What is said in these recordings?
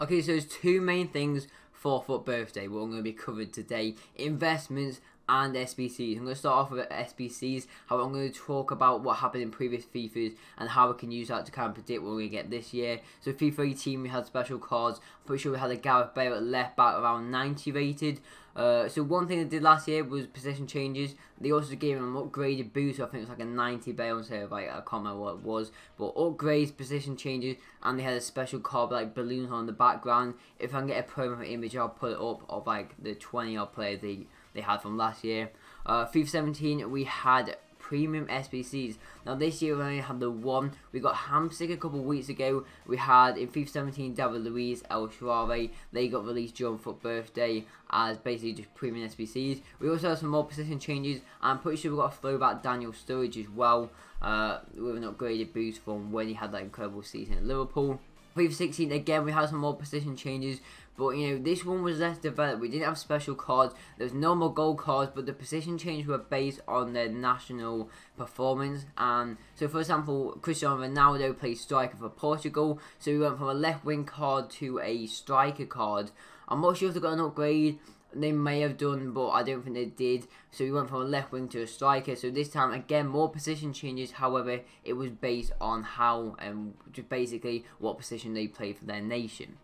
Okay, so there's two main things for FUT Birthday what I'm going to be covered today: investments and SBCs. I'm going to start off with SBCs, how I'm going to talk about what happened in previous FIFAs and how we can use that to kind of predict what we're going to get this year. So FIFA 18 we had special cards. I'm pretty sure we had a Gareth Bale at left back around 90 rated. So one thing they did last year was position changes. They also gave him an upgraded boost, so I think it was like a 90 Bale instead of like, I can't remember what it was. But upgrades, position changes, and they had a special card like balloons on the background. If I can get a promo image, I'll put it up of like the 20 odd players they had from last year. FIFA 17 we had premium SBCs. Now this year we only had the one. We got Hamsik a couple of weeks ago. We had in FIFA 17 David Luiz, El Shaarawy. They got released during FUT Birthday as basically just premium SBCs. We also have some more position changes. I'm pretty sure we got a throwback Daniel Sturridge as well, with an upgraded boost from when he had that incredible season at Liverpool. FIFA 16 again we had some more position changes, but you know this one was less developed. We didn't have special cards. There was normal gold cards, but the position changes were based on their national performance. And so for example, Cristiano Ronaldo plays striker for Portugal, so we went from a left wing card to a striker card. I'm not sure if they got an upgrade. They may have done, but I don't think they did. So we went from a left wing to a striker. So this time, again, more position changes. However, it was based on how and just basically what position they played for their nation.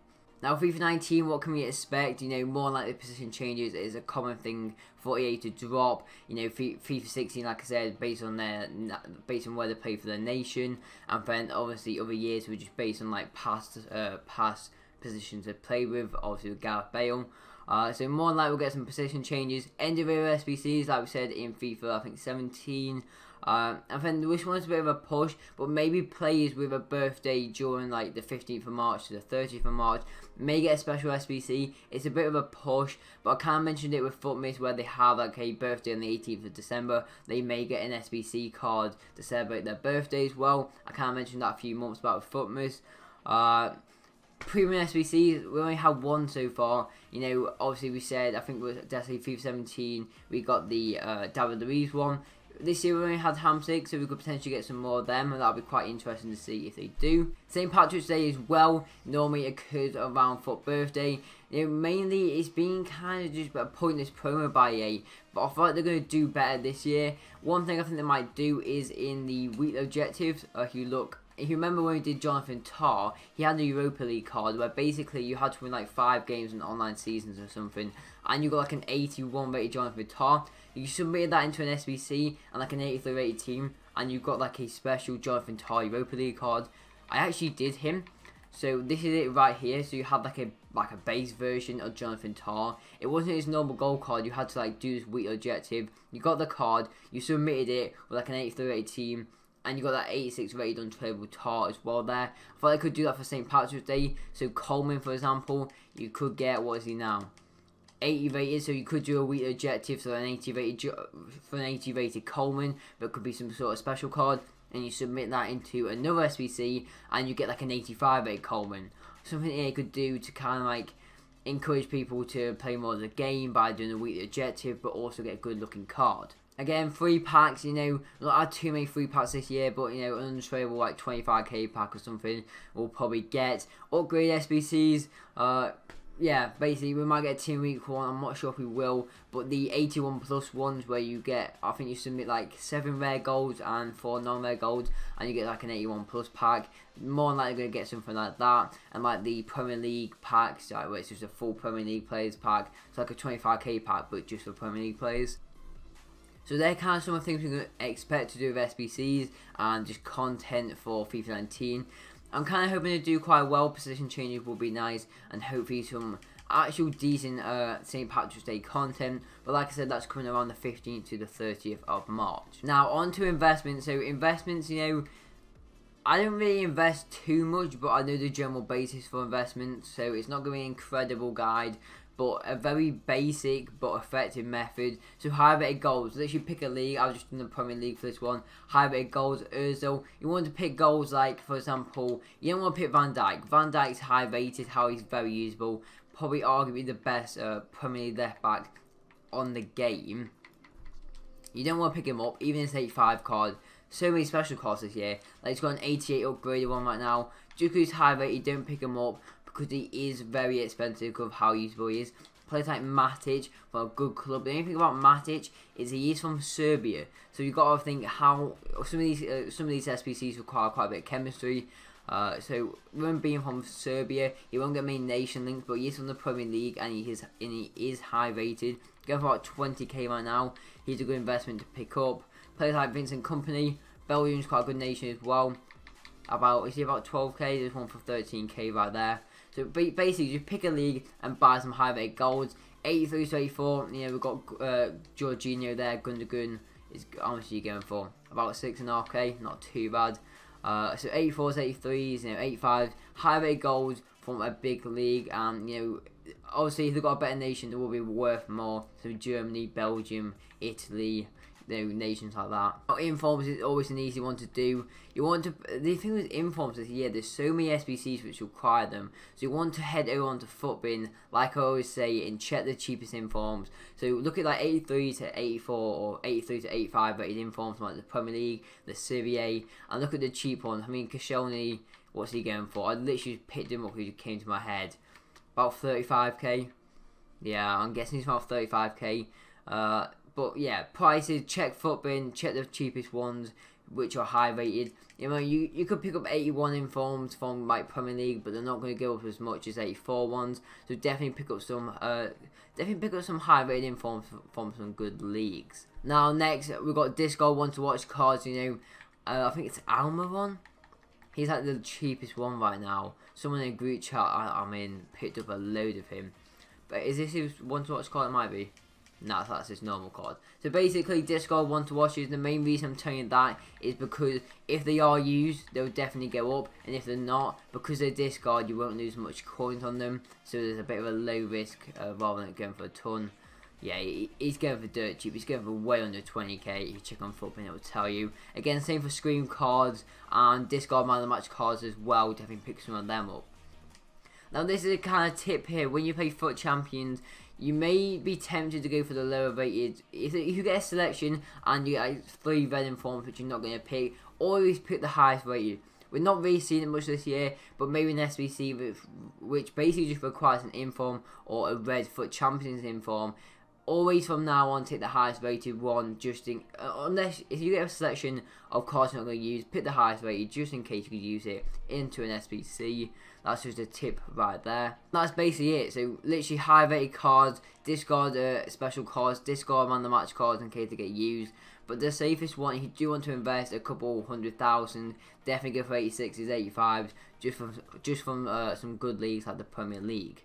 Now, FIFA 19, what can we expect? You know, more like the position changes is a common thing for EA to drop. You know, FIFA 16, like I said, based on where they play for their nation, and then obviously other years were just based on like past positions they played with. Obviously with Gareth Bale. So more than likely we'll get some position changes. End of era SBCs, like we said in FIFA, I think 17. I think this one's a bit of a push, but maybe players with a birthday during like the 15th of March to the 30th of March may get a special SBC. It's a bit of a push, but I kind of mentioned it with FUTMIS where they have like a birthday on the 18th of December. They may get an SBC card to celebrate their birthday as well. I kind of mentioned that a few months back with FUTMIS. Premium SBCs, we only had one so far. You know, obviously we said, I think it was definitely FIFA 17, we got the David Luiz one. This year we only had Hamsik, so we could potentially get some more of them, and that'll be quite interesting to see if they do. St. Patrick's Day as well, normally occurs around FUT Birthday. You know, mainly it's been kind of just a pointless promo by EA, but I feel like they're going to do better this year. One thing I think they might do is in the weekly objectives, if you remember when we did Jonathan Tah, he had the Europa League card where basically you had to win like 5 games in online seasons or something, and you got like an 81 rated Jonathan Tah. You submitted that into an SBC and like an 83 rated team, and you got like a special Jonathan Tah Europa League card. I actually did him, so this is it right here. So you had like a base version of Jonathan Tah. It wasn't his normal gold card. You had to like do this weekly objective. You got the card, you submitted it with like an 83 rated team, and you got that 86 rated untradeable Tah as well there. I thought I could do that for St. Patrick's Day. So Coleman, for example, you could get, what is he now? 80 rated, so you could do a weekly objective for an 80 rated Coleman, but it could be some sort of special card, and you submit that into another SBC, and you get like an 85 rated Coleman. Something they could do to kind of like encourage people to play more of the game by doing a weekly objective, but also get a good looking card. Again, free packs, you know, not had too many free packs this year, but you know, an untradeable like 25k pack or something we'll probably get. Upgrade SBCs, yeah, basically we might get a team week one, I'm not sure if we will, but the 81 plus ones where you get, I think you submit like 7 rare golds and 4 non-rare golds, and you get like an 81 plus pack. More than likely going to get something like that, and like the Premier League packs, where it's just a full Premier League players pack. It's like a 25k pack, but just for Premier League players. So they're kind of some of the things we can expect to do with SBCs and just content for FIFA 19. I'm kind of hoping to do quite well. Position changes will be nice, and hopefully some actual decent St. Patrick's Day content. But like I said, that's coming around the 15th to the 30th of March. Now on to investments. So investments, you know, I don't really invest too much, but I know the general basis for investments. So it's not going to be an incredible guide, but a very basic but effective method. So high rated goals, literally pick a league. I was just in the Premier League for this one. High rated goals, Ozil. You want to pick goals like, for example, you don't want to pick Van Dijk. Van Dijk's high rated, how he's very usable. Probably arguably the best Premier League left back on the game. You don't want to pick him up, even his 85 card. So many special cards this year. Like he's got an 88 upgraded one right now. Just because he's high rated, don't pick him up. because he is very expensive because of how useful he is. Players like Matic for a good club. The only thing about Matic is he is from Serbia, so you've got to think how some of these SBCs require quite a bit of chemistry. So with him being from Serbia, he won't get many nation links, but he is from the Premier League and he is high rated. Going for about 20k right now. He's a good investment to pick up. Players like Vincent Kompany, Belgium's quite a good nation as well. Is he about 12k? There's one for 13k right there. So basically, you pick a league and buy some high rated golds. 83 to 84. You know, we've got Jorginho there. Gundogan is how much are you going for? About 6.5k. Not too bad. So 84s, 83s, 85s, high rated goals from a big league, and obviously if they've got a better nation, they will be worth more. So Germany, Belgium, Italy, nations like that. Informs is always an easy one to do. The thing with informs is there's so many SBCs which require them, so you want to head over onto Footbin, like I always say, and check the cheapest informs. So look at like 83 to 84 or 83 to 85 rated informs from like the Premier League, the Serie A, and look at the cheap ones. I mean, Koscielny, what's he going for? I literally just picked him up because he came to my head. About 35k. Yeah, I'm guessing he's about 35k. But yeah, prices, check Footbin, check the cheapest ones which are high rated. You could pick up 81 informs from like Premier League, but they're not going to go up as much as 84 ones. So definitely pick up some high rated informs from some good leagues. Now next we've got Discord want to watch cards. I think it's Almiron. He's like the cheapest one right now. Someone in a group chat I'm in picked up a load of him. But is this his want to watch card? It might be. No, that's his normal card. So basically, Discard want to watch is the main reason I'm telling you that is because if they are used, they'll definitely go up, and if they're not, because they're discard, you won't lose much coins on them. So there's a bit of a low risk rather than going for a ton. Yeah, he's going for dirt cheap. He's going for way under 20k. If you check on Footbin, it will tell you. Again, same for Scream cards and Discard Man of the Match cards as well. Definitely pick some of them up. Now this is a kind of tip here. When you play Foot Champions, you may be tempted to go for the lower rated. If you get a selection and you get 3 red informs which you're not going to pick, always pick the highest rated. We're not really seeing it much this year, but maybe an SBC which basically just requires an inform or a red Foot Champions inform. Always from now on take the highest rated one, just in unless if you get a selection of cards you're not going to use, pick the highest rated just in case you could use it into an SBC. That's just a tip right there. That's basically it. So literally high rated cards, discard special cards, discard man of the match cards in case they get used. But the safest one, if you do want to invest a couple 100,000, definitely go for 86s, 85s, just from some good leagues like the Premier League.